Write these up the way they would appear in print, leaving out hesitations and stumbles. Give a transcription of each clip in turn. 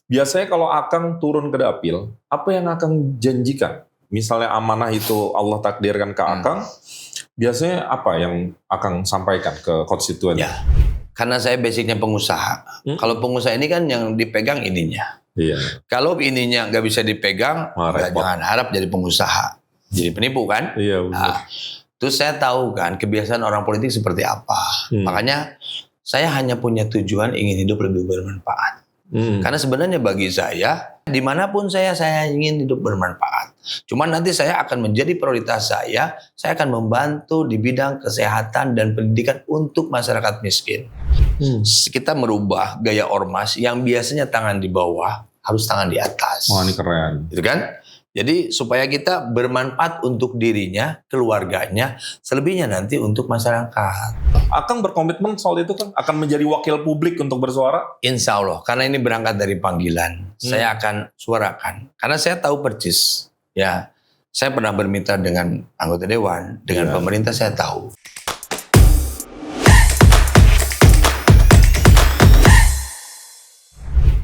Biasanya kalau Akang turun ke dapil, apa yang Akang janjikan? Misalnya amanah itu Allah takdirkan ke Akang, biasanya apa yang Akang sampaikan ke konstituen? Ya, karena saya basicnya pengusaha. Kalau pengusaha ini kan yang dipegang ininya. Iya. Kalau ininya nggak bisa dipegang, jangan harap jadi pengusaha. Jadi penipu kan? Iya benar. Nah, terus saya tahu kan kebiasaan orang politik seperti apa. Makanya saya hanya punya tujuan ingin hidup lebih bermanfaat. Karena sebenarnya bagi saya, dimanapun saya ingin hidup bermanfaat. Cuman nanti saya akan menjadi prioritas saya akan membantu di bidang kesehatan dan pendidikan untuk masyarakat miskin. Kita merubah gaya ormas yang biasanya tangan di bawah, harus tangan di atas. Wah, ini keren. Gitu kan? Jadi supaya kita bermanfaat untuk dirinya, keluarganya, selebihnya nanti untuk masyarakat. Akang berkomitmen soal itu kan akan menjadi wakil publik untuk bersuara? Insya Allah, karena ini berangkat dari panggilan, saya akan suarakan. Karena saya tahu persis, ya, saya pernah bermitra dengan anggota dewan, dengan pemerintah saya tahu.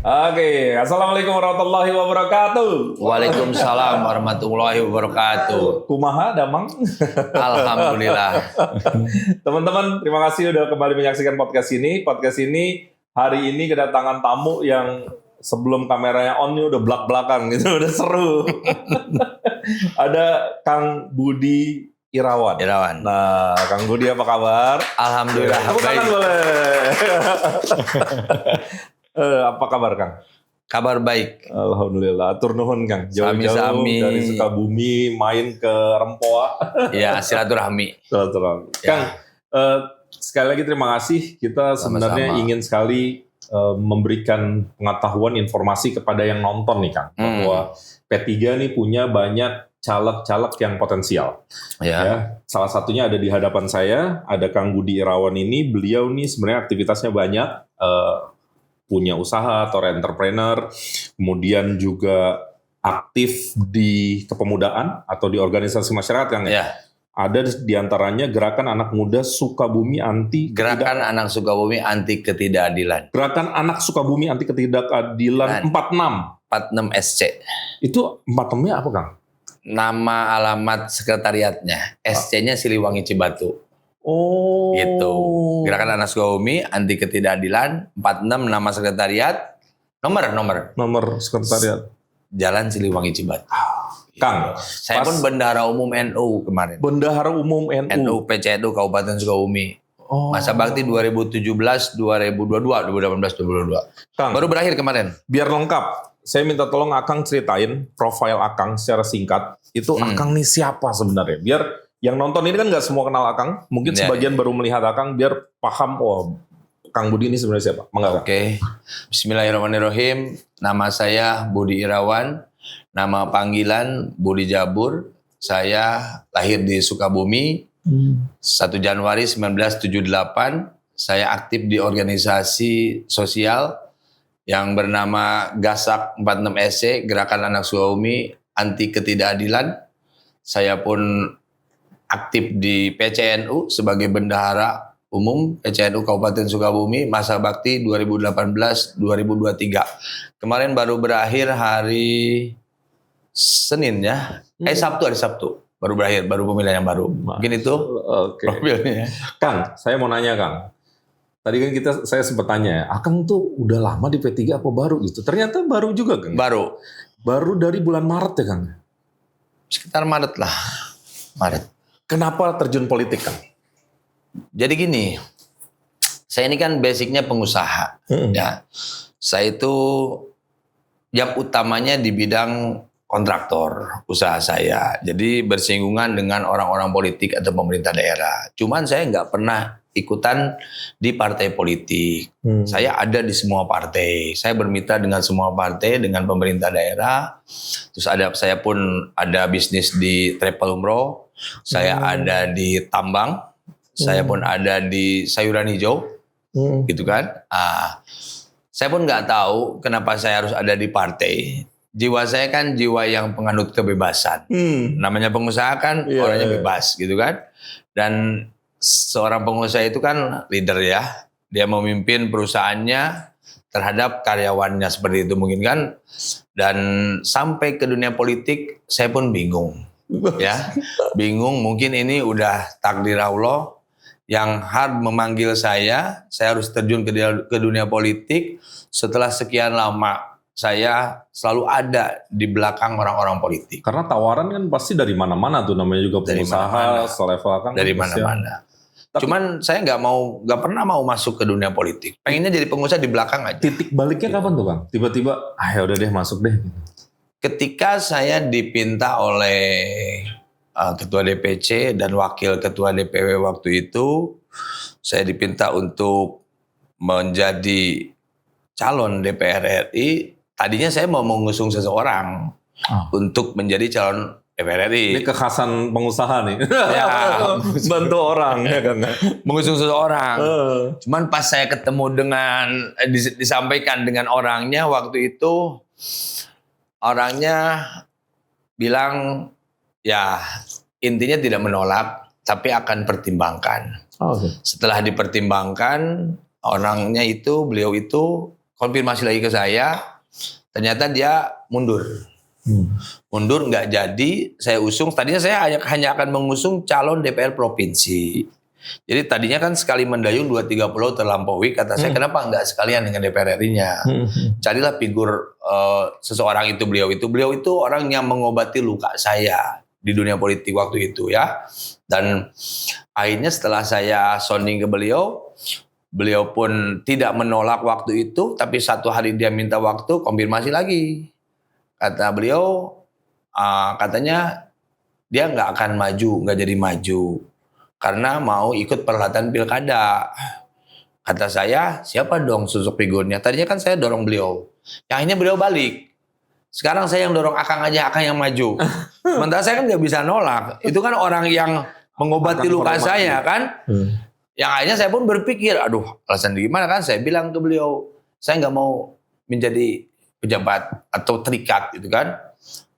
Oke, assalamualaikum warahmatullahi wabarakatuh. Waalaikumsalam warahmatullahi wabarakatuh. Kumaha, Damang? Alhamdulillah. Teman-teman, terima kasih udah kembali menyaksikan podcast ini. Podcast ini hari ini kedatangan tamu yang sebelum kameranya on ini udah belak-belakan gitu, udah seru. Ada Kang Budi Irawan. Nah, Kang Budi apa kabar? Alhamdulillah. Tepuk tangan boleh. Apa kabar Kang? Kabar baik. Alhamdulillah. Atur nuhun Kang. Jauh-jauh dari Sukabumi main ke Rempoa. Ya, silaturahmi. Silaturahmi. Kang, sekali lagi terima kasih. Kita sebenarnya ingin sekali memberikan pengetahuan informasi kepada yang nonton nih Kang. Bahwa P3 nih punya banyak caleg-caleg yang potensial. Ya, salah satunya ada di hadapan saya, ada Kang Budi Irawan ini. Beliau nih sebenarnya aktivitasnya banyak. Punya usaha atau entrepreneur, kemudian juga aktif di kepemudaan atau di organisasi masyarakat Kang ya. Ada diantaranya Gerakan Anak Muda Sukabumi Anti Anak Sukabumi Anti Ketidakadilan. Gerakan Anak Sukabumi Anti Ketidakadilan 46 SC. Itu 46-nya apa Kang? Nama alamat sekretariatnya. SC-nya Siliwangi Cibatu. Oh. Gitu. Gerakan Anak Sukabumi Anti Ketidakadilan 46 nama sekretariat. Nomor sekretariat. Jalan Siliwangi Cibatu. Kang, saya pun bendahara umum NU kemarin. Bendahara umum NU. NU PCNU Kabupaten Sukabumi. Masa bakti 2017, 2022, 2018, 2022. Kang, baru berakhir kemarin. Biar lengkap, saya minta tolong Akang ceritain profil Akang secara singkat. Itu Akang nih siapa sebenarnya? Biar yang nonton ini kan nggak semua kenal Akang, mungkin sebagian baru melihat Akang biar paham, Kang Budi ini sebenarnya siapa? Oke. Bismillahirrahmanirrahim. Nama saya Budi Irawan, nama panggilan Budi Jabur. Saya lahir di Sukabumi, 1 Januari 1978. Saya aktif di organisasi sosial yang bernama GASAK 46 SC, Gerakan Anak Sukabumi Anti Ketidakadilan. Saya pun aktif di PCNU sebagai bendahara umum PCNU Kabupaten Sukabumi masa bakti 2018-2023. Kemarin baru berakhir hari Senin ya. Hari Sabtu. Baru berakhir, baru pemilihan yang baru. Mungkin itu profilnya. Kang, saya mau nanya Kang. Tadi kan saya sempat tanya, Akang tuh udah lama di P3 apa baru gitu? Ternyata baru juga Kang. Baru dari bulan Maret ya Kang? Sekitar Maret lah. Maret. Kenapa terjun politik Kang? Jadi gini, saya ini kan basicnya pengusaha. Ya, saya itu yang utamanya di bidang kontraktor usaha saya. Jadi bersinggungan dengan orang-orang politik atau pemerintah daerah. Cuman saya nggak pernah ikutan di partai politik. Saya ada di semua partai. Saya bermitra dengan semua partai, dengan pemerintah daerah. Terus saya pun ada bisnis di travel umroh. Saya ada di tambang. Saya pun ada di sayuran hijau. Gitu kan. Saya pun nggak tahu kenapa saya harus ada di partai. Jiwa saya kan jiwa yang penganut kebebasan. Namanya pengusaha kan orangnya bebas gitu kan. Dan seorang pengusaha itu kan leader ya. Dia memimpin perusahaannya terhadap karyawannya seperti itu mungkin kan. Dan sampai ke dunia politik saya pun bingung. Ya, bingung, mungkin ini udah takdir Allah yang hard memanggil saya harus terjun ke dunia politik. Setelah sekian lama saya selalu ada di belakang orang-orang politik. Karena tawaran kan pasti dari mana-mana tuh, namanya juga pengusaha, selevel kan. Dari mana-mana. Cuman saya nggak pernah mau masuk ke dunia politik. Pengennya jadi pengusaha di belakang aja. Titik baliknya kapan tuh Kang? Tiba-tiba, ya udah deh masuk deh. Ketika saya dipinta oleh ketua DPC dan wakil ketua DPW waktu itu, saya dipinta untuk menjadi calon DPR RI. Tadinya saya mau mengusung seseorang untuk menjadi calon DPR RI. Ini kekhasan pengusaha nih. Ya, bantu orang ya kan. Mengusung seseorang. Cuman pas saya ketemu dengan disampaikan dengan orangnya waktu itu, orangnya bilang ya intinya tidak menolak tapi akan pertimbangkan. Setelah dipertimbangkan, beliau itu konfirmasi lagi ke saya, ternyata dia mundur. Mundur nggak jadi, saya usung. Tadinya saya hanya akan mengusung calon DPR provinsi. Jadi tadinya kan sekali mendayung 2-3 pulau terlampaui, kata saya kenapa nggak sekalian dengan DPR RI-nya. Carilah figur seseorang itu, beliau itu orang yang mengobati luka saya di dunia politik waktu itu ya. Dan akhirnya setelah saya sounding ke beliau pun tidak menolak waktu itu, tapi satu hari dia minta waktu konfirmasi lagi. Kata beliau, katanya dia nggak akan maju, nggak jadi maju. Karena mau ikut perhelatan pilkada. Kata saya, siapa dong sosok figurnya? Tadinya kan saya dorong beliau. Yang akhirnya beliau balik. Sekarang saya yang dorong Akang aja, Akang yang maju. Sementara saya kan nggak bisa nolak. Itu kan orang yang mengobati luka saya kan. Yang akhirnya saya pun berpikir, aduh alasan gimana kan. Saya bilang ke beliau, saya nggak mau menjadi pejabat atau terikat gitu kan.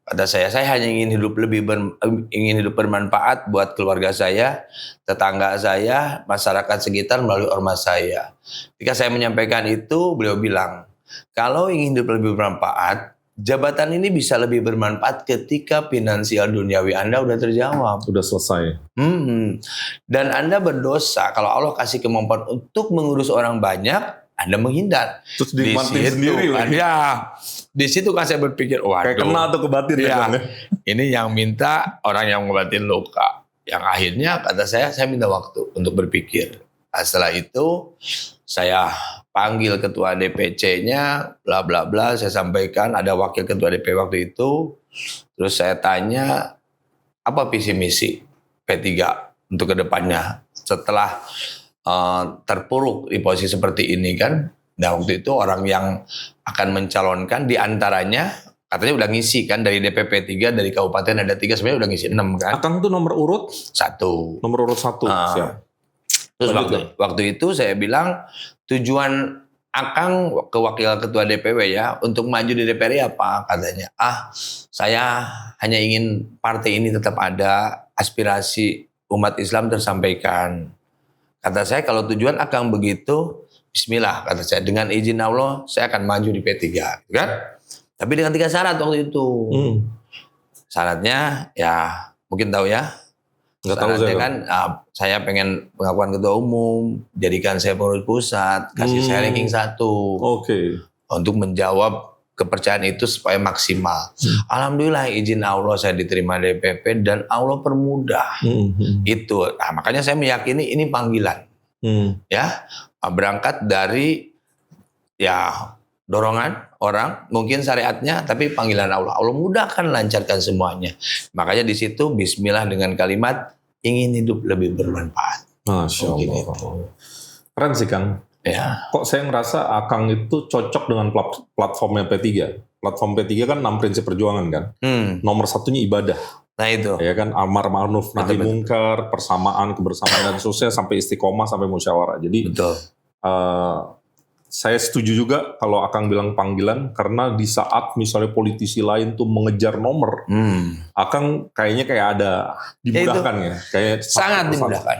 Kata saya hanya ingin hidup bermanfaat buat keluarga saya, tetangga saya, masyarakat sekitar melalui ormas saya. Ketika saya menyampaikan itu, beliau bilang, kalau ingin hidup lebih bermanfaat, jabatan ini bisa lebih bermanfaat ketika finansial duniawi Anda udah terjawab. Udah selesai. Dan Anda berdosa kalau Allah kasih kemampuan untuk mengurus orang banyak, Anda menghindar. Terus dinikmatin sendiri lagi. Ya, di situ kan saya berpikir, waduh. Kayak kena tuh ke batin ya. Ini yang minta orang yang ngobatin luka. Yang akhirnya kata saya minta waktu untuk berpikir. Nah, setelah itu saya panggil ketua DPC-nya, bla bla bla. Saya sampaikan ada wakil ketua DPC waktu itu. Terus saya tanya apa visi misi P3 untuk kedepannya setelah terpuruk di posisi seperti ini kan. Nah waktu itu orang yang akan mencalonkan diantaranya katanya udah ngisi kan, dari DPP 3 dari kabupaten ada 3, sebenarnya udah ngisi 6 kan. Akang tuh nomor urut 1. Nomor urut 1. Terus waktu itu saya bilang tujuan Akang ke wakil ketua DPW ya untuk maju di DPR apa, katanya. Saya hanya ingin partai ini tetap ada, aspirasi umat Islam tersampaikan. Kata saya kalau tujuan Akang begitu, bismillah, kata saya. Dengan izin Allah, saya akan maju di P3. Kan? Tapi dengan 3 syarat waktu itu. Syaratnya, ya mungkin tahu ya. Nggak tahu saya kan, saya pengen pengakuan ketua umum, jadikan saya pengurus pusat, kasih saya ranking 1. Oke. Untuk menjawab kepercayaan itu supaya maksimal. Alhamdulillah izin Allah saya diterima DPP dan Allah permudah. Itu. Nah, makanya saya meyakini ini panggilan. Ya, berangkat dari ya dorongan orang, mungkin syariatnya, tapi panggilan Allah. Allah mudahkan, lancarkan semuanya. Makanya di situ bismillah dengan kalimat ingin hidup lebih bermanfaat. Masya Allah. Keren sih Kang. Ya. Kok saya ngerasa Akang itu cocok dengan platformnya P3. Platform P3 kan 6 prinsip perjuangan kan. Nomor satunya ibadah. Nah itu. Ya kan, amar ma'ruf nahi mungkar, persamaan, kebersamaan dan seterusnya sampai istiqomah sampai musyawarah. Jadi betul. Saya setuju juga kalau Akang bilang panggilan, karena di saat misalnya politisi lain tuh mengejar nomor, Akang kayaknya kayak ada dimudahkan ya. Kayak sangat dimudahkan.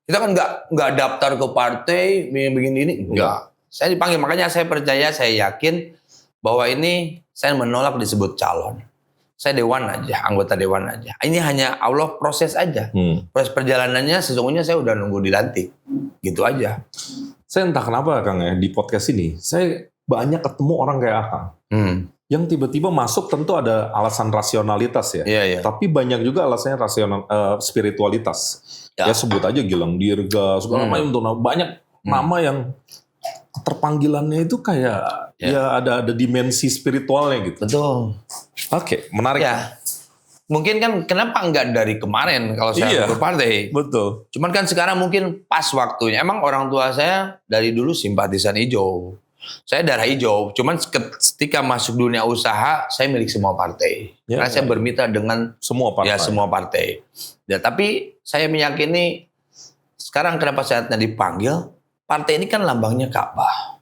Kita kan nggak daftar ke partai begini ini, enggak. Saya dipanggil, makanya saya percaya, saya yakin bahwa ini saya menolak disebut calon. Saya dewan aja, anggota dewan aja. Ini hanya Allah proses aja. Proses perjalanannya sesungguhnya saya udah nunggu dilantik. Gitu aja. Saya entah kenapa Kang ya, di podcast ini, saya banyak ketemu orang kayak Akang. Yang tiba-tiba masuk tentu ada alasan rasionalitas ya. Iya. Tapi banyak juga alasannya spiritualitas. Ya sebut aja Gilang Dirga, segala macam tuh. Banyak nama yang terpanggilannya itu kayak ya ada dimensi spiritualnya gitu. Betul. Oke, menarik. Ya. Mungkin kan kenapa enggak dari kemarin kalau saya berpartai. Betul. Cuman kan sekarang mungkin pas waktunya. Emang orang tua saya dari dulu simpatisan hijau. Saya darah hijau. Cuman ketika masuk dunia usaha, saya milik semua partai. Karena saya bermitra dengan semua partai. Ya, semua partai. Ya, tapi saya meyakini sekarang kenapa saatnya dipanggil, partai ini kan lambangnya Ka'bah.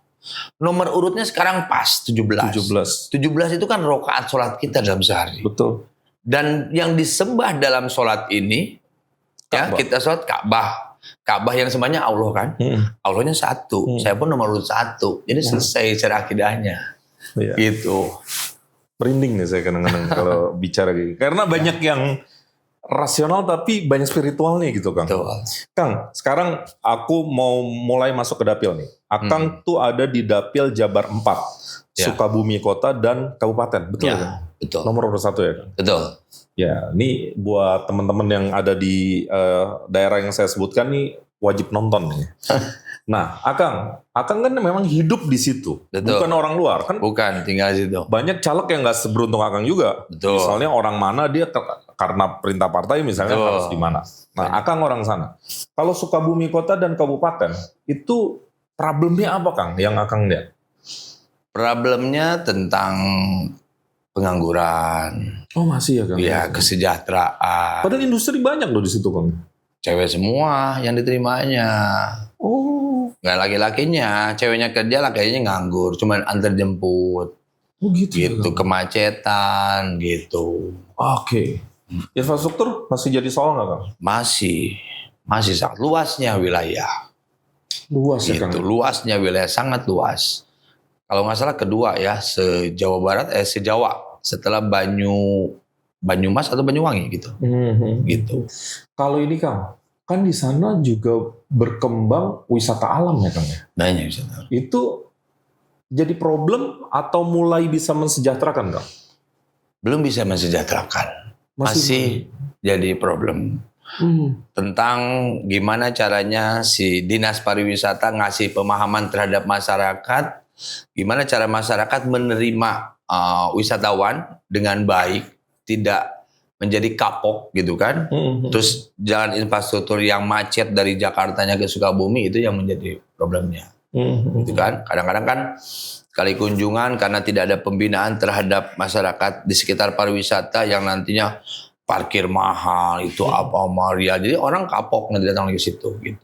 Nomor urutnya sekarang pas 17 itu kan rakaat sholat kita dalam sehari. Betul. Dan yang disembah dalam sholat ini, ya kita sholat Ka'bah. Ka'bah yang sembahnya Allah kan. Allahnya satu. Saya pun nomor urut 1. Jadi selesai secara akidahnya. Gitu. Merinding nih saya kadang-kadang kalau bicara gitu. Karena banyak yang rasional tapi banyak spiritualnya gitu Kang. Betul. Kang, sekarang aku mau mulai masuk ke dapil nih. Akang tuh ada di dapil Jabar 4. Sukabumi Kota dan Kabupaten. Betul kan? Betul. Nomor urut 1 ya Kang? Betul. Ya, ini buat teman-teman yang ada di daerah yang saya sebutkan nih wajib nonton nih. Nah, Akang kan memang hidup di situ. Betul. Bukan orang luar kan? Bukan, tinggal di situ. Banyak caleg yang nggak seberuntung Akang juga. Betul. Misalnya orang mana dia karena perintah partai misalnya harus di mana. Nah, Akang orang sana. Kalau Sukabumi Kota dan Kabupaten itu problemnya apa Kang yang Akang lihat? Problemnya tentang pengangguran. Oh masih ya Kang? Ya, kesejahteraan. Padahal industri banyak loh di situ Kang. Cewek semua yang diterimanya. Oh. Nggak laki-lakinya, ceweknya kerja, laki-lakinya nganggur, cuman antar jemput. Oh gitu. Gitu, kemacetan gitu. Oke. Infrastruktur masih jadi soal nggak Kang? Masih sangat luasnya wilayah. Luas ya Kang. Gitu, luasnya wilayah sangat luas. Kalau nggak salah kedua ya, se-Jawa Barat, se-Jawa setelah Banyumas atau Banyuwangi gitu. Gitu. Kalau ini Kang, kan di sana juga berkembang wisata alam ya Kang ya? Banyak wisata. Itu jadi problem atau mulai bisa mensejahterakan Kang? Belum bisa mensejahterakan. Masih jadi problem. Tentang gimana caranya si Dinas Pariwisata ngasih pemahaman terhadap masyarakat, gimana cara masyarakat menerima wisatawan dengan baik, tidak menjadi kapok gitu kan. Terus jalan infrastruktur yang macet dari Jakartanya ke Sukabumi itu yang menjadi problemnya. Gitu kan. Kadang-kadang kan sekali kunjungan karena tidak ada pembinaan terhadap masyarakat di sekitar pariwisata yang nantinya parkir mahal itu apa Maria. Jadi orang kapok nanti datang lagi ke situ gitu.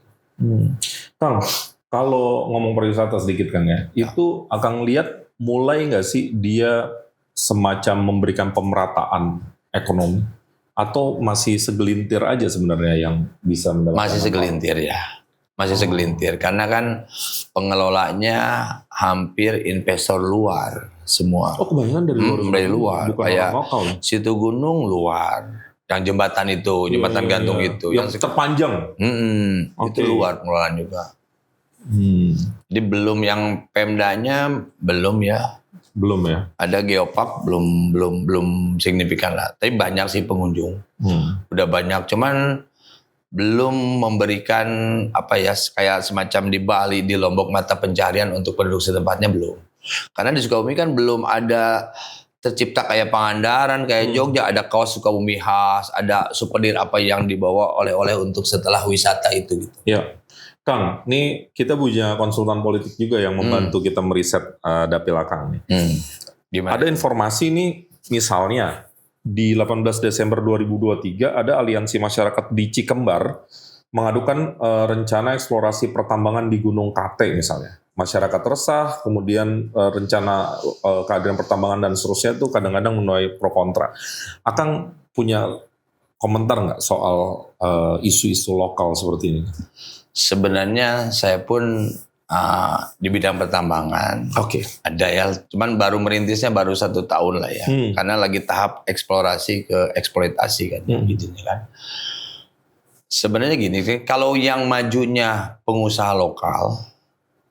Kang, kalau ngomong pariwisata sedikit Kang ya, itu Akang lihat mulai nggak sih dia semacam memberikan pemerataan ekonomi atau masih segelintir aja sebenarnya yang bisa mendapatkan? Masih segelintir ya. Masih segelintir karena kan pengelolanya hampir investor luar semua. Oh kebanyakan dari luar. Dari luar. Bukan Kayak orang lokal. Situ Gunung luar. Yang jembatan itu, jembatan gantung itu. Yang terpanjang. Itu luar pengelolaan juga. Jadi belum yang Pemdanya belum ya. Belum ya. Ada Geopark belum signifikan lah. Tapi banyak sih pengunjung. Udah banyak. Cuman belum memberikan apa ya kayak semacam di Bali, di Lombok mata pencarian untuk penduduk setempatnya belum. Karena di Sukabumi kan belum ada tercipta kayak Pangandaran, kayak Jogja, ada kaos Sukabumi khas, ada souvenir apa yang dibawa oleh-oleh untuk setelah wisata itu gitu. Ya. Kang, ini kita punya konsultan politik juga yang membantu kita meriset dapil Akang nih. Gimana? Ada informasi nih misalnya di 18 Desember 2023 ada aliansi masyarakat di Cikembar mengadukan rencana eksplorasi pertambangan di Gunung Kate misalnya. Masyarakat resah, kemudian rencana kehadiran pertambangan dan seterusnya itu kadang-kadang menuai pro kontra. Akang punya komentar nggak soal isu-isu lokal seperti ini? Sebenarnya saya pun Di bidang pertambangan. Oke. Ada ya, cuman baru merintisnya baru 1 tahun lah ya. Karena lagi tahap eksplorasi ke eksploitasi kan, gitu kan. Sebenarnya gini, kalau yang majunya pengusaha lokal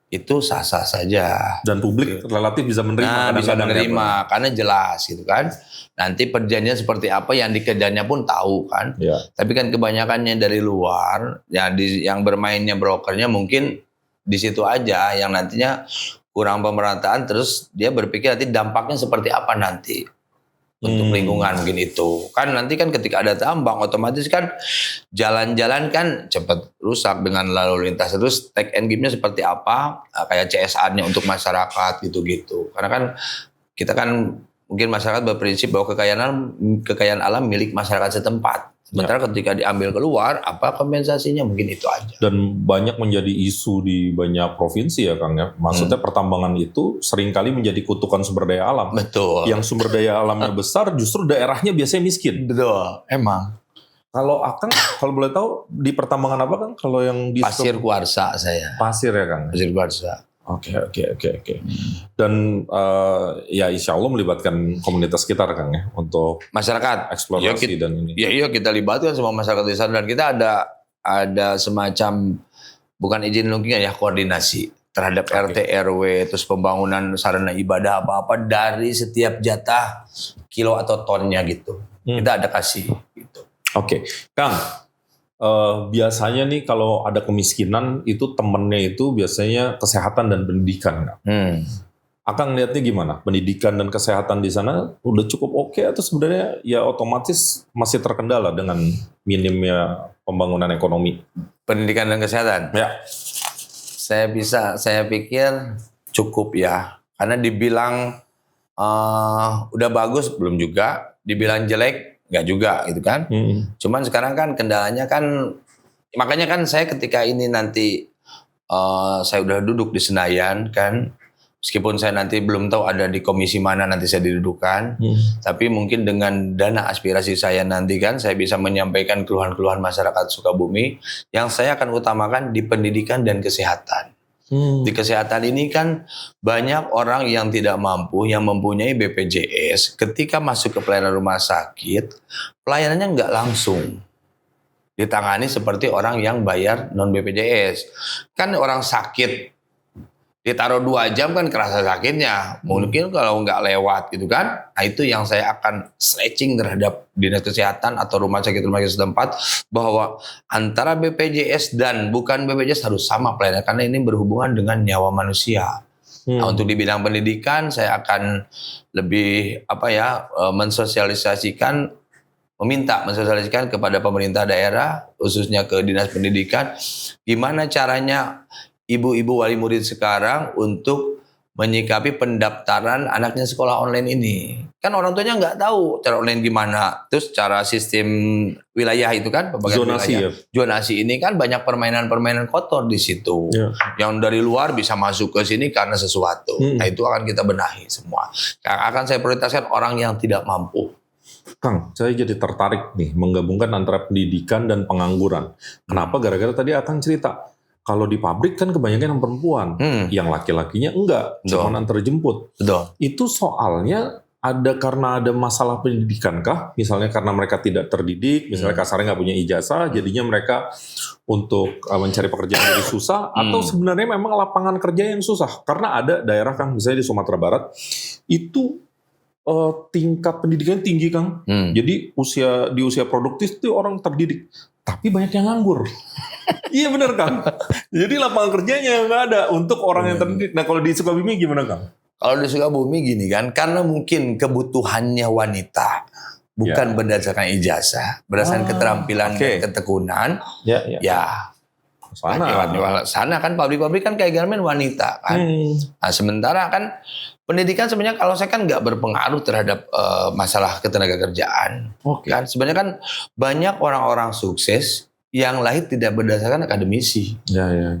itu sah-sah saja. Dan publik relatif bisa menerima. Bisa menerima karena jelas gitu kan. Nanti perjanjian seperti apa yang dikerjanya pun tahu kan. Ya. Tapi kan kebanyakannya dari luar, ya yang bermainnya brokernya mungkin di situ aja yang nantinya kurang pemerataan, terus dia berpikir nanti dampaknya seperti apa nanti untuk lingkungan mungkin itu. Kan nanti kan ketika ada tambang otomatis kan jalan-jalan kan cepat rusak dengan lalu lintas. Terus take and give-nya seperti apa? Kayak CSR-nya untuk masyarakat gitu-gitu. Karena kan kita kan mungkin masyarakat berprinsip bahwa kekayaan alam milik masyarakat setempat. Sementara ketika diambil keluar, apa kompensasinya, mungkin itu aja. Dan banyak menjadi isu di banyak provinsi ya Kang ya. Maksudnya pertambangan itu seringkali menjadi kutukan sumber daya alam. Betul. Yang sumber daya alamnya besar justru daerahnya biasanya miskin. Betul, emang. Kalau Akang, kalau boleh tahu di pertambangan apa Kang? Kalau yang di Pasir Kuarsa saya. Pasir ya Kang? Pasir Kuarsa. Oke. Dan ya insya Allah melibatkan komunitas sekitar Kang ya untuk masyarakat eksplorasi dan ini. Iya kita libatkan semua masyarakat di sana dan kita ada semacam bukan izin lingkungan ya, koordinasi terhadap RT RW, terus pembangunan sarana ibadah apa dari setiap jatah kilo atau tonnya gitu. Kita ada kasih gitu. Oke. Kang, biasanya nih kalau ada kemiskinan itu temennya itu biasanya kesehatan dan pendidikan. Akang lihatnya gimana? Pendidikan dan kesehatan di sana udah cukup oke atau sebenarnya ya otomatis masih terkendala dengan minimnya pembangunan ekonomi? Pendidikan dan kesehatan? Ya. Saya pikir cukup ya. Karena dibilang udah bagus belum juga, dibilang jelek nggak juga gitu kan. Cuman sekarang kan kendalanya kan, makanya kan saya ketika ini nanti saya udah duduk di Senayan kan, meskipun saya nanti belum tahu ada di komisi mana nanti saya didudukan, tapi mungkin dengan dana aspirasi saya nanti kan saya bisa menyampaikan keluhan-keluhan masyarakat Sukabumi yang saya akan utamakan di pendidikan dan kesehatan. Di kesehatan ini kan banyak orang yang tidak mampu, yang mempunyai BPJS, ketika masuk ke pelayanan rumah sakit, pelayanannya nggak langsung ditangani seperti orang yang bayar non BPJS. Kan orang sakit ditaruh 2 jam kan kerasa sakitnya. Mungkin kalau nggak lewat gitu kan. Nah itu yang saya akan stretching terhadap dinas kesehatan atau rumah sakit setempat, bahwa antara BPJS dan bukan BPJS harus sama pelayanan karena ini berhubungan dengan nyawa manusia. Nah, untuk di bidang pendidikan saya akan lebih meminta mensosialisasikan kepada pemerintah daerah khususnya ke dinas pendidikan gimana caranya ibu-ibu wali murid sekarang untuk menyikapi pendaftaran anaknya sekolah online ini. Kan orang tuanya nggak tahu cara online gimana. Terus cara sistem wilayah itu kan, pembagian zonasi wilayah. Ya. Zonasi ini kan banyak permainan-permainan kotor di situ. Ya. Yang dari luar bisa masuk ke sini karena sesuatu. Nah itu akan kita benahi semua. Akan saya prioritaskan orang yang tidak mampu. Kang, saya jadi tertarik nih menggabungkan antara pendidikan dan pengangguran. Kenapa? Gara-gara tadi Akang cerita. Kalau di pabrik kan kebanyakan yang perempuan, yang laki-lakinya enggak, cuma antar jemput. Betul. Itu soalnya karena ada masalah pendidikan kah? Misalnya karena mereka tidak terdidik, misalnya kasarnya nggak punya ijazah, jadinya mereka untuk mencari pekerjaan jadi susah, atau sebenarnya memang lapangan kerja yang susah? Karena ada daerah Kang, misalnya di Sumatera Barat, itu tingkat pendidikan tinggi Kang. Jadi di usia produktif itu orang terdidik, tapi banyak yang nganggur. Iya benar Kang. Jadi lapangan kerjanya nggak ada untuk orang yang terdidik. Nah kalau di Sukabumi gimana Kang? Kalau di Sukabumi gini kan, karena mungkin kebutuhannya wanita bukan berdasarkan ijazah, berdasarkan keterampilan dan ketekunan. Ya. Sana kan pabrik-pabrik kan kayak garmen wanita kan. Nah sementara kan pendidikan sebenarnya kalau saya kan nggak berpengaruh terhadap masalah ketenaga kerjaan. Kan sebenarnya kan banyak orang-orang sukses yang lahir tidak berdasarkan akademisi,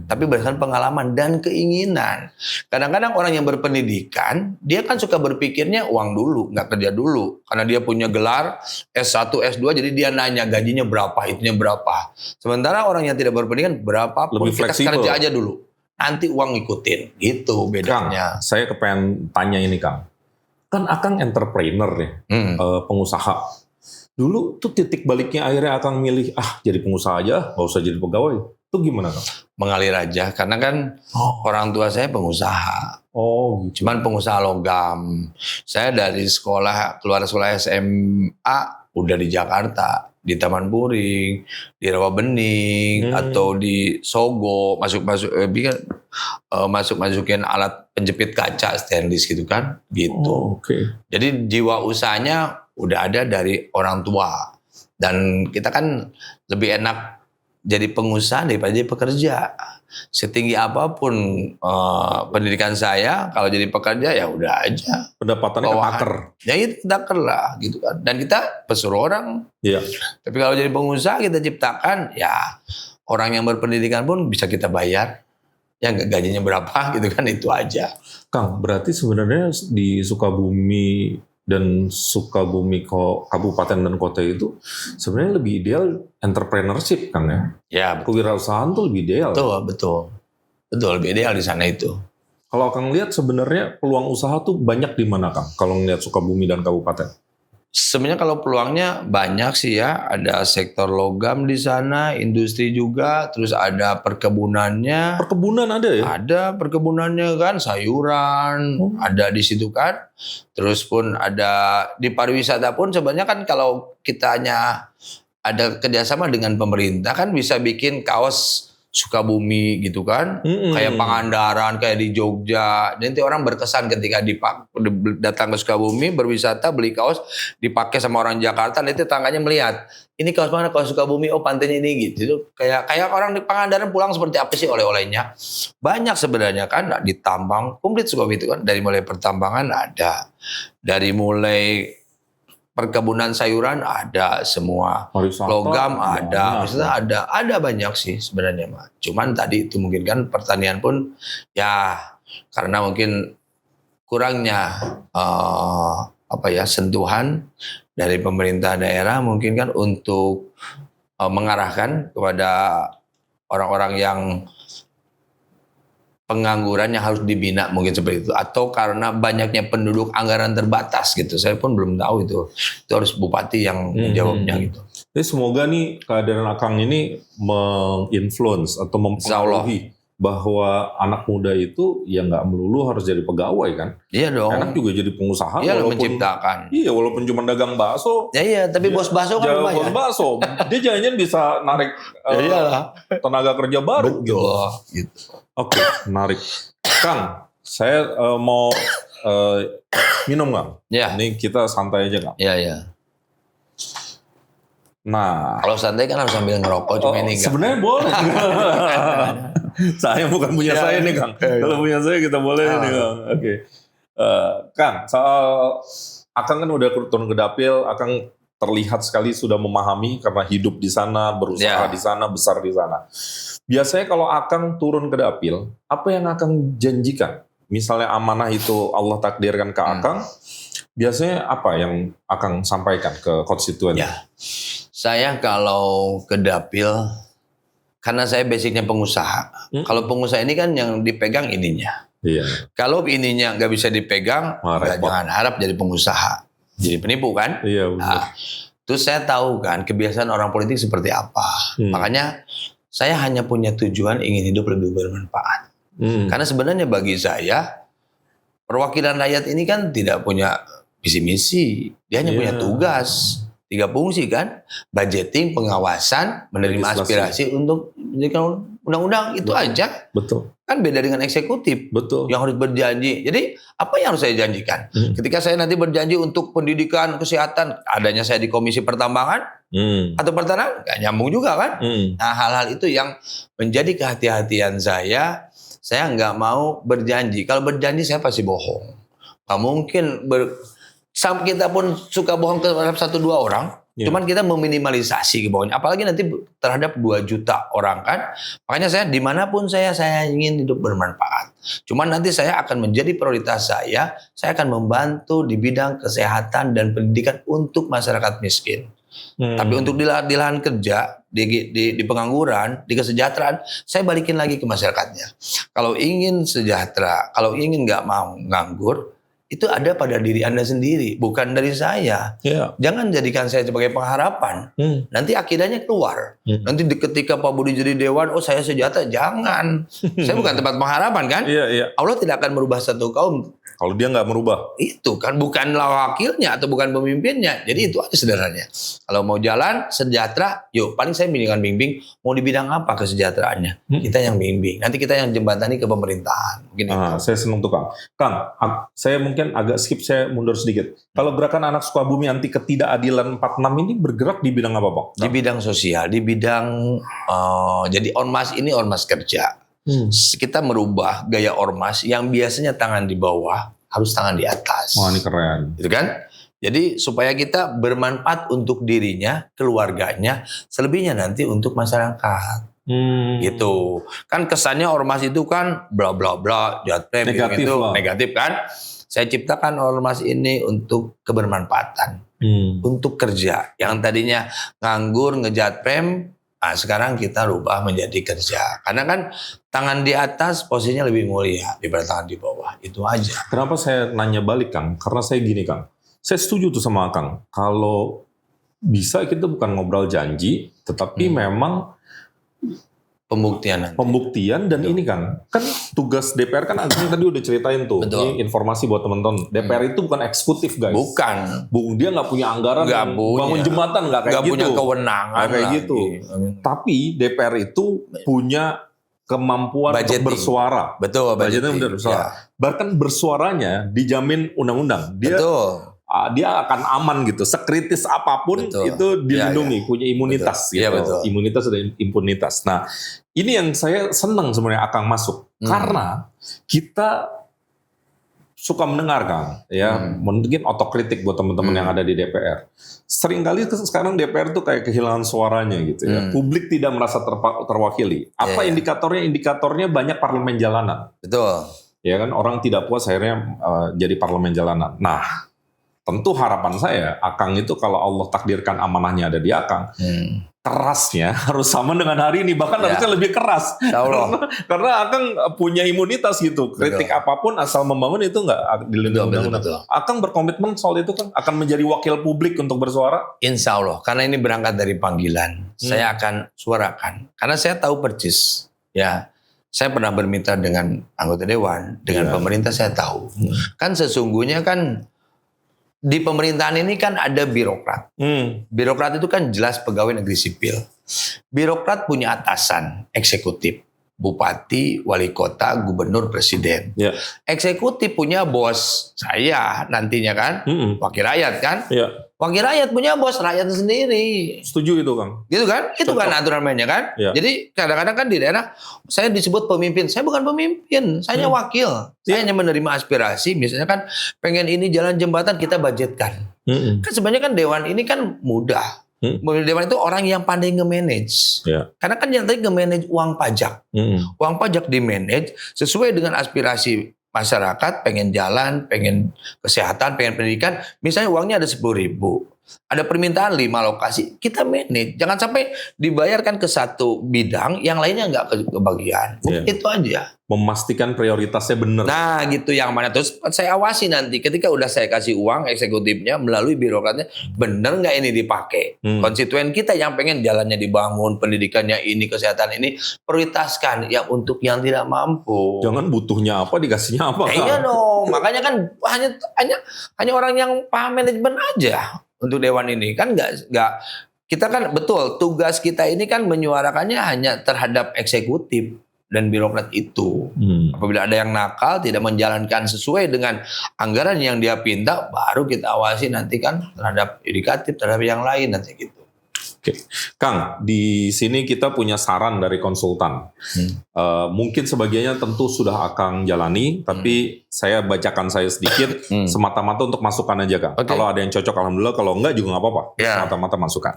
tapi berdasarkan pengalaman dan keinginan. Kadang-kadang orang yang berpendidikan, dia kan suka berpikirnya uang dulu, nggak kerja dulu. Karena dia punya gelar S1, S2, jadi dia nanya gajinya berapa, itunya berapa. Sementara orang yang tidak berpendidikan, berapapun kita kerja aja dulu. nanti uang ngikutin. Gitu bedanya. Kang, saya kepengen tanya ini Kang. Kan Akang entrepreneur ya, pengusaha. Dulu tuh titik baliknya akhirnya Akang milih, jadi pengusaha aja, nggak usah jadi pegawai. Itu gimana Kang? Mengalir aja, karena kan orang tua saya pengusaha. Oh gitu. Cuman pengusaha logam. Saya dari keluar sekolah SMA, udah di Jakarta. Di Taman Puring, di Rawabening, atau di Sogo, masukin alat penjepit kaca stainless gitu kan, gitu. Oh, okay. Jadi jiwa usahanya udah ada dari orang tua, dan kita kan lebih enak jadi pengusaha daripada jadi pekerja. Setinggi apapun pendidikan saya, kalau jadi pekerja ya udah aja. Pendapatannya ketaker. Ya itu ketaker lah gitu kan. Dan kita pesuruh orang. Iya. Tapi kalau jadi pengusaha kita ciptakan, ya orang yang berpendidikan pun bisa kita bayar. Ya gajinya berapa gitu kan, itu aja. Kang, berarti sebenarnya di Sukabumi dan Sukabumi kabupaten dan kota itu sebenarnya lebih ideal entrepreneurship kan ya? Ya, kewirausahaan tuh lebih ideal. Betul, lebih ideal di sana itu. Kalau Kang lihat sebenarnya peluang usaha tuh banyak di mana Kang? Kalau ngelihat Sukabumi dan kabupaten? Sebenarnya kalau peluangnya banyak sih ya, ada sektor logam di sana, industri juga, terus ada perkebunannya. Perkebunan ada ya? Ada perkebunannya kan, sayuran, ada di situ kan. Terus pun ada di pariwisata pun sebenarnya kan kalau kita hanya ada kerjasama dengan pemerintah kan bisa bikin kaos Sukabumi gitu kan, kayak Pangandaran, kayak di Jogja. Nanti orang berkesan ketika datang ke Sukabumi berwisata beli kaos dipakai sama orang Jakarta, nanti tangganya melihat ini kaos mana, kaos Sukabumi, oh pantainya ini gitu. Kayak orang di Pangandaran pulang seperti apa sih oleh-olehnya? Banyak sebenarnya kan, ditambang komplit Sukabumi itu kan, dari mulai pertambangan ada, dari mulai perkebunan sayuran ada semua, logam ada, misalnya ada banyak sih sebenarnya mah. Cuman tadi itu mungkin kan pertanian pun ya karena mungkin kurangnya sentuhan dari pemerintah daerah mungkin kan untuk mengarahkan kepada orang-orang yang pengangguran yang harus dibina mungkin seperti itu, atau karena banyaknya penduduk anggaran terbatas gitu. Saya pun belum tahu itu harus bupati yang menjawabnya gitu. Jadi semoga nih kehadiran Akang ini menginfluence atau mempengaruhi bahwa anak muda itu ya nggak melulu harus jadi pegawai kan. Iya dong. Anak juga jadi pengusaha. Iya, menciptakan. Iya, walaupun cuma dagang bakso. Iya, tapi bos bakso kan lumayan. Bos bakso, dia jangan bisa narik tenaga kerja baru. Gitu. Oke, menarik. Kang, saya mau minum Kang. Ya. Ini kita santai aja Kang. Iya. Nah, kalau santai kan harus sambil ngerokok cuma ini Kang. Sebenarnya boleh. Saya bukan punya saya nih Kang. Kalau punya saya kita boleh nih Kang. Oke. Kang, soal Akang kan udah turun ke dapil, Akang terlihat sekali sudah memahami karena hidup di sana, berusaha di sana, besar di sana. Biasanya kalau Akang turun ke dapil, apa yang Akang janjikan? Misalnya amanah itu Allah takdirkan ke Akang, biasanya apa yang Akang sampaikan ke konstituen? Ya. Saya kalau ke dapil, karena saya basicnya pengusaha. Kalau pengusaha ini kan yang dipegang ininya. Iya. Kalau ininya nggak bisa dipegang, jangan harap jadi pengusaha. Jadi penipu kan? Iya benar. Nah, terus saya tahu kan kebiasaan orang politik seperti apa. Makanya saya hanya punya tujuan ingin hidup lebih bermanfaat. Karena sebenarnya bagi saya, perwakilan rakyat ini kan tidak punya visi misi. Dia hanya punya tugas. 3 fungsi kan, budgeting, pengawasan, menerima aspirasi untuk menjadikan undang-undang, itu aja. Betul. Kan beda dengan eksekutif. Betul. Yang harus berjanji. Jadi apa yang harus saya janjikan? Ketika saya nanti berjanji untuk pendidikan, kesehatan, adanya saya di komisi pertambangan atau pertanian, gak nyambung juga kan? Nah hal-hal itu yang menjadi kehati-hatian saya. Saya nggak mau berjanji. Kalau berjanji saya pasti bohong. Gak mungkin kita pun suka bohong terhadap 1-2 orang, cuman kita meminimalisasi kebohongan. Apalagi nanti terhadap 2 juta orang kan. Makanya saya dimanapun saya ingin hidup bermanfaat. Cuman nanti saya akan menjadi prioritas saya akan membantu di bidang kesehatan dan pendidikan untuk masyarakat miskin. Tapi untuk di lahan kerja, di pengangguran, di kesejahteraan, saya balikin lagi ke masyarakatnya. Kalau ingin sejahtera, kalau ingin nggak mau nganggur, itu ada pada diri Anda sendiri, bukan dari saya. Yeah. Jangan jadikan saya sebagai pengharapan. Nanti akidahnya keluar. Nanti ketika Pak Budi jadi dewan, oh saya sejahtera. Jangan. Saya bukan tempat pengharapan kan? Allah tidak akan merubah satu kaum. Kalau dia nggak merubah. Itu kan bukanlah wakilnya atau bukan pemimpinnya. Jadi itu aja sederhananya. Kalau mau jalan sejahtera, yuk paling saya bimbing mau di bidang apa kesejahteraannya. Kita yang bimbing. Nanti kita yang jembatani ke pemerintahan. Mungkin itu. Saya senang tuh Kang. Kang, saya mungkin agak skip, saya mundur sedikit. Kalau gerakan anak Sukabumi anti ketidakadilan 46 ini bergerak di bidang apa Pak? Di bidang sosial, di bidang jadi ormas ini ormas kerja. Kita merubah gaya ormas yang biasanya tangan di bawah harus tangan di atas. Wah, ini keren. Gitu kan? Jadi supaya kita bermanfaat untuk dirinya, keluarganya, selebihnya nanti untuk masyarakat. Gitu. Kan kesannya ormas itu kan bla bla bla, jatpem Negatif gitu, lah. negatif kan? Saya ciptakan ormas ini untuk kebermanfaatan, untuk kerja. Yang tadinya nganggur ngejatpem, nah sekarang kita rubah menjadi kerja. Karena kan tangan di atas posisinya lebih mulia daripada tangan di bawah. Itu aja. Kenapa saya nanya balik Kang? Karena saya gini Kang. Saya setuju tuh sama Kang. Kalau bisa kita bukan ngobrol janji, tetapi memang pembuktian nanti. Pembuktian dan ini kan tugas DPR kan Agung tadi udah ceritain tuh. Betul. Ini informasi buat teman-teman. DPR itu bukan eksekutif guys. Bukan. Dia nggak punya anggaran, Nggak punya. bangun jembatan nggak kayak Nggak gitu. punya kewenangan Nggak kayak lagi. gitu. Tapi DPR itu punya kemampuan Budgeting. untuk bersuara. Betul. Budgetnya budgeting. bersuara. Ya. Bahkan bersuaranya dijamin undang-undang. Betul. Dia akan aman gitu. Sekritis apapun Betul. itu dilindungi, Ya. punya imunitas Betul. gitu. Ya, betul. Imunitas dan impunitas. Nah, ini yang saya senang sebenarnya Akang masuk karena kita suka mendengar Kang, ya mungkin otokritik buat teman-teman yang ada di DPR. Seringkali sekarang DPR tuh kayak kehilangan suaranya gitu ya. Publik tidak merasa terwakili. Apa indikatornya? Indikatornya banyak parlemen jalanan. Betul. Ya kan orang tidak puas akhirnya jadi parlemen jalanan. Nah, tentu harapan saya Akang itu kalau Allah takdirkan amanahnya ada di Akang, kerasnya harus sama dengan hari ini, bahkan harusnya lebih keras. Karena Akang punya imunitas gitu. Kritik apapun asal membangun itu nggak dilindungi undang-undang. Akang berkomitmen soal itu kan akan menjadi wakil publik untuk bersuara. Insya Allah, karena ini berangkat dari panggilan, saya akan suarakan. Karena saya tahu persis, ya. Saya pernah bermitra dengan anggota dewan, dengan pemerintah saya tahu. Kan sesungguhnya kan di pemerintahan ini kan ada birokrat. Birokrat itu kan jelas pegawai negeri sipil. Birokrat punya atasan, eksekutif. Bupati, wali kota, gubernur, presiden. Eksekutif punya bos, saya nantinya kan. Wakil rakyat kan. Wakil rakyat punya bos, rakyat sendiri. Setuju itu Kang. Gitu kan? Itu kan aturan mainnya kan. Jadi kadang-kadang kan di daerah saya disebut pemimpin. Saya bukan pemimpin, saya hanya wakil. Saya hanya menerima aspirasi. Misalnya kan pengen ini jalan jembatan kita budgetkan. Kan sebenarnya kan dewan ini kan mudah. Dewan itu orang yang pandai nge-manage. Karena kan yang tadi nge-manage uang pajak. Uang pajak di-manage sesuai dengan aspirasi masyarakat, pengen jalan, pengen kesehatan, pengen pendidikan. Misalnya uangnya ada 10.000. Ada permintaan 5 lokasi, kita manage. Jangan sampai dibayarkan ke satu bidang, yang lainnya nggak kebagian. Itu aja. Memastikan prioritasnya benar. Nah gitu yang mana. Terus saya awasi nanti ketika udah saya kasih uang eksekutifnya melalui birokratnya, bener nggak ini dipakai. Konstituen kita yang pengen jalannya dibangun, pendidikannya ini, kesehatan ini, prioritaskan ya untuk yang tidak mampu. Jangan butuhnya apa dikasihnya apa. Iya dong. Makanya kan hanya orang yang paham manajemen aja untuk dewan ini kan nggak kita kan betul tugas kita ini kan menyuarakannya hanya terhadap eksekutif dan birokrat itu. Apabila ada yang nakal tidak menjalankan sesuai dengan anggaran yang dia pinta, baru kita awasi nanti kan terhadap yudikatif, terhadap yang lain nanti gitu. Oke, Kang, di sini kita punya saran dari konsultan. Mungkin sebagiannya tentu sudah Akang jalani, tapi saya bacakan saya sedikit semata-mata untuk masukan aja, Kang. Kalau ada yang cocok, alhamdulillah. Kalau enggak juga nggak apa-apa. Semata-mata masukan.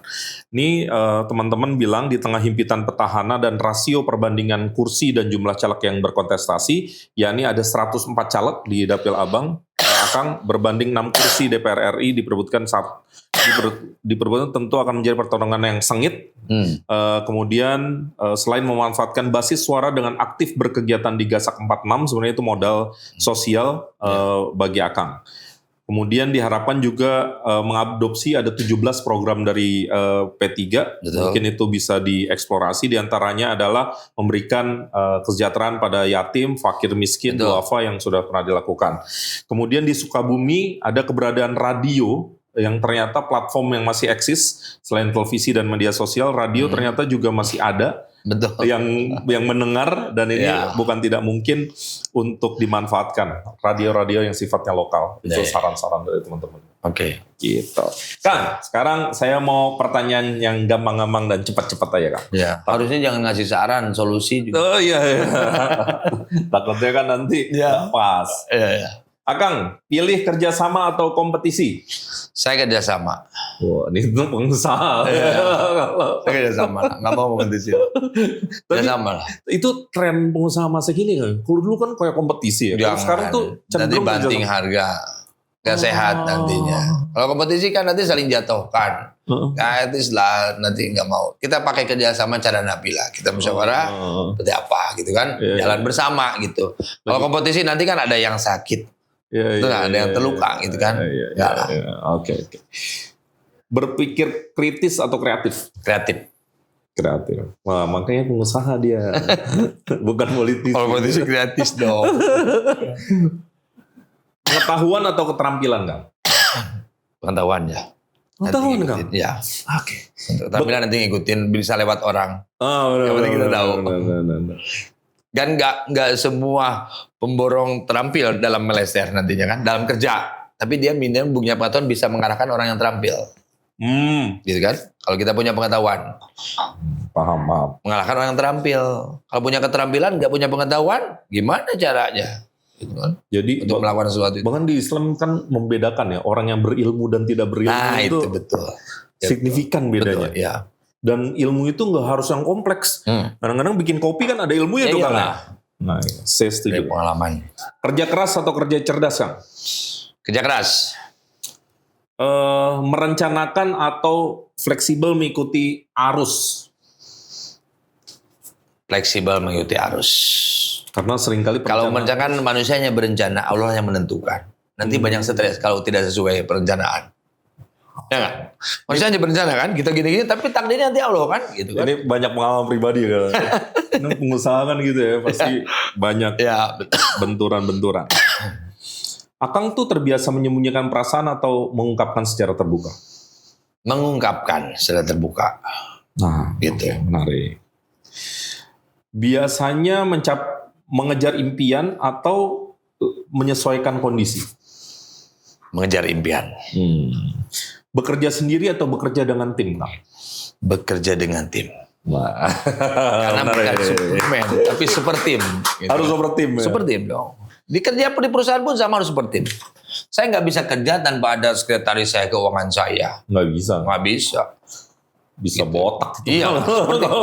Ini teman-teman bilang di tengah himpitan petahana dan rasio perbandingan kursi dan jumlah caleg yang berkontestasi, yakni ada 104 caleg di Dapil Abang, Akang berbanding 6 kursi DPR RI diperebutkan diperbolehkan tentu akan menjadi pertarungan yang sengit. Kemudian selain memanfaatkan basis suara dengan aktif berkegiatan di Gasak 46, sebenarnya itu modal sosial bagi Akang. Kemudian diharapkan juga mengadopsi ada 17 program dari P3. Betul. Mungkin itu bisa dieksplorasi. Di antaranya adalah memberikan kesejahteraan pada yatim, fakir miskin, duafa yang sudah pernah dilakukan. Kemudian di Sukabumi ada keberadaan radio yang ternyata platform yang masih eksis selain televisi dan media sosial, radio ternyata juga masih ada. Betul. Yang mendengar, dan ini bukan tidak mungkin untuk dimanfaatkan radio-radio yang sifatnya lokal. Itu saran-saran dari teman-teman. Oke. Gitu. Kang, sekarang saya mau pertanyaan yang gampang-gampang dan cepat-cepat aja, Kang. Ya, harusnya jangan ngasih saran, solusi juga. Oh iya. Takutnya kan nanti nggak pas. Iya. Akang, pilih kerjasama atau kompetisi? Saya kerjasama. Wah, ini tuh pengusaha. Saya kerjasama, nggak mau kompetisi. Kerjasama lah. Itu tren pengusaha masa kini kan. Kalau dulu kan kayak kompetisi ya. Kalau sekarang tuh nanti banting harga, nggak sehat nantinya. Kalau kompetisi kan nanti saling jatuhkan. Nggak etis lah, nanti nggak mau. Kita pakai kerjasama cara Nabila. Kita musyawarah, seperti apa gitu kan. Jalan bersama gitu. Kalau kompetisi nanti kan ada yang sakit. Ada yang terluka gitu kan. Oke. Berpikir kritis atau kreatif? Kreatif. Wah, makanya pengusaha dia. Bukan politisi. Kalau politisi kreatif dong. Pengetahuan atau keterampilan, Kang? Pengetahuan ya. Pengetahuan, Kang? Ya. Oke. Keterampilan nanti ngikutin, bisa lewat orang. Yang penting kita tahu. Kan nggak semua pemborong terampil dalam melester nantinya kan, dalam kerja. Tapi dia minum punya pengetahuan bisa mengarahkan orang yang terampil. Gitu kan? Kalau kita punya pengetahuan. Paham. Mengalahkan orang yang terampil. Kalau punya keterampilan, nggak punya pengetahuan, gimana caranya? Gitu kan? Jadi untuk melakukan sesuatu itu. Bahkan di Islam kan membedakan ya, orang yang berilmu dan tidak berilmu. Nah, itu betul. Signifikan bedanya. Betul, ya. Dan ilmu itu nggak harus yang kompleks. Kadang-kadang bikin kopi kan ada ilmunya tuh, Kang. Nah, saya setuju. Dari pengalaman. Kerja keras atau kerja cerdas, Kang? Kerja keras. Merencanakan atau fleksibel mengikuti arus? Fleksibel mengikuti arus. Karena seringkali kalau merencanakan manusianya berencana, Allah yang menentukan. Nanti banyak stres kalau tidak sesuai perencanaan. Ya nggak? Manusia hanya berencana kan, kita gini-gini, tapi takdirnya nanti Allah kan, gitu kan. Ini banyak pengalaman pribadi kan. Ini pengusaha kan gitu ya, pasti banyak benturan-benturan. Akang tuh terbiasa menyembunyikan perasaan atau mengungkapkan secara terbuka? Mengungkapkan secara terbuka. Nah, gitu. Okay, menarik. Biasanya mengejar impian atau menyesuaikan kondisi? Mengejar impian. Bekerja sendiri atau bekerja dengan tim, Kang? Bekerja dengan tim. Wah. Karena bukan Superman, tapi super tim. Gitu. Harus super tim ya? Super tim dong. Di perusahaan pun sama harus super tim. Saya nggak bisa kerja tanpa ada sekretaris saya, keuangan saya. Nggak bisa. Nggak bisa. Bisa gitu. Botak. Iya.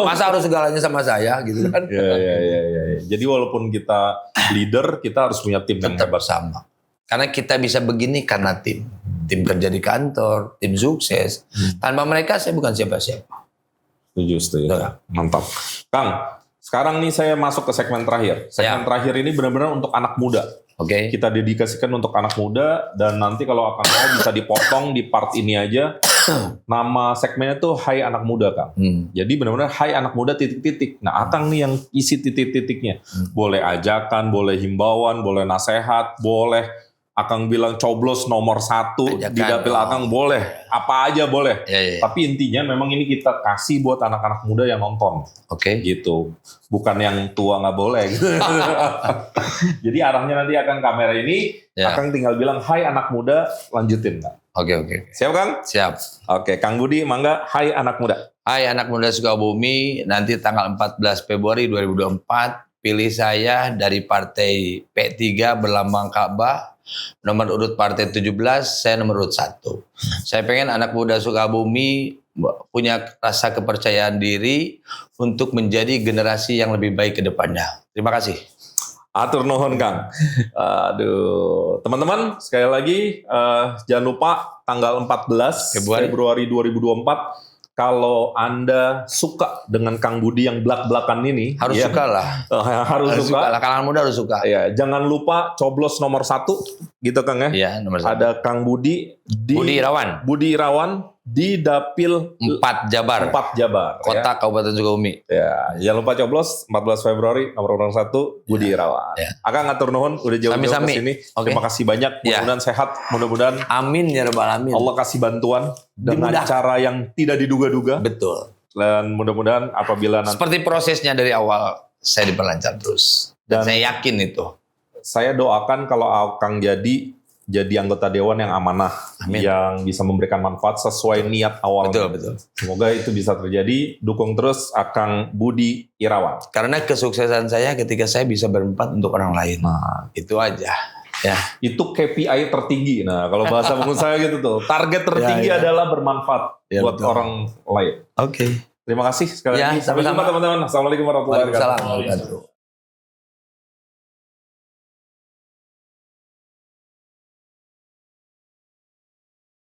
Masa harus segalanya sama saya gitu kan? Iya. Jadi walaupun kita leader, kita harus punya tim yang hebat sama. Karena kita bisa begini karena tim. Tim kerja di kantor, tim sukses. Tanpa mereka saya bukan siapa-siapa. Setuju. Mantap. Kang, sekarang nih saya masuk ke segmen terakhir. Segmen terakhir ini benar-benar untuk anak muda. Oke. Kita dedikasikan untuk anak muda, dan nanti kalau akan mau bisa dipotong di part ini aja. Nama segmennya tuh Hai Anak Muda, Kang. Jadi benar-benar Hai Anak Muda titik-titik. Nah, Akang nih yang isi titik-titiknya. Boleh ajakan, boleh himbauan, boleh nasehat, boleh Akang bilang coblos nomor 1 di dapil Akang, boleh. Apa aja boleh. Tapi intinya memang ini kita kasih buat anak-anak muda yang nonton. Oke. Gitu. Bukan yang tua nggak boleh. Gitu. Jadi arahnya nanti akan kamera ini, Akang tinggal bilang Hai Anak Muda, lanjutin, Kang. Oke. Siap, Kang? Siap. Oke, Kang Budi, mangga. Hai Anak Muda. Hai Anak Muda Sukabumi, nanti tanggal 14 Februari 2024, pilih saya dari partai P3 berlambang Ka'bah. Nomor urut partai 17, saya nomor urut 1. Saya pengen anak muda Sukabumi punya rasa kepercayaan diri untuk menjadi generasi yang lebih baik ke depannya. Terima kasih. Atur nuhun Kang. Aduh, teman-teman sekali lagi jangan lupa tanggal 14 Februari 2024 kalau Anda suka dengan Kang Budi yang belak-belakan ini, Harus suka lah. harus suka lah. Kalangan muda harus suka. Ya, jangan lupa coblos nomor 1 gitu Kang ya. Iya, nomor 1. Ada Kang Budi Irawan di Dapil 4 Jabar. Kota Kabupaten Sukabumi. Ya, jangan lupa coblos 14 Februari nomor urut 1 Budi Irawan. Ya. Akang ngatur nuhun udah jauh-jauh ke sini. Terima kasih banyak. Mudah-mudahan sehat, mudah-mudahan amin ya rabbal alamin. Allah kasih bantuan dengan cara yang tidak diduga-duga. Betul. Dan mudah-mudahan apabila nanti seperti prosesnya dari awal saya diperlancar terus. Dan saya yakin itu. Saya doakan kalau Akang jadi anggota dewan yang amanah, amin. Yang bisa memberikan manfaat sesuai niat awalnya. Betul. Semoga itu bisa terjadi. Dukung terus Akang Budi Irawan. Karena kesuksesan saya ketika saya bisa berempat untuk orang lain. Nah, itu aja. Ya. Itu KPI tertinggi. Nah, kalau bahasa pengusaha gitu tuh, target tertinggi adalah bermanfaat buat orang lain. Oke. Terima kasih sekali lagi. Sampai jumpa teman-teman. Assalamualaikum warahmatullahi wabarakatuh.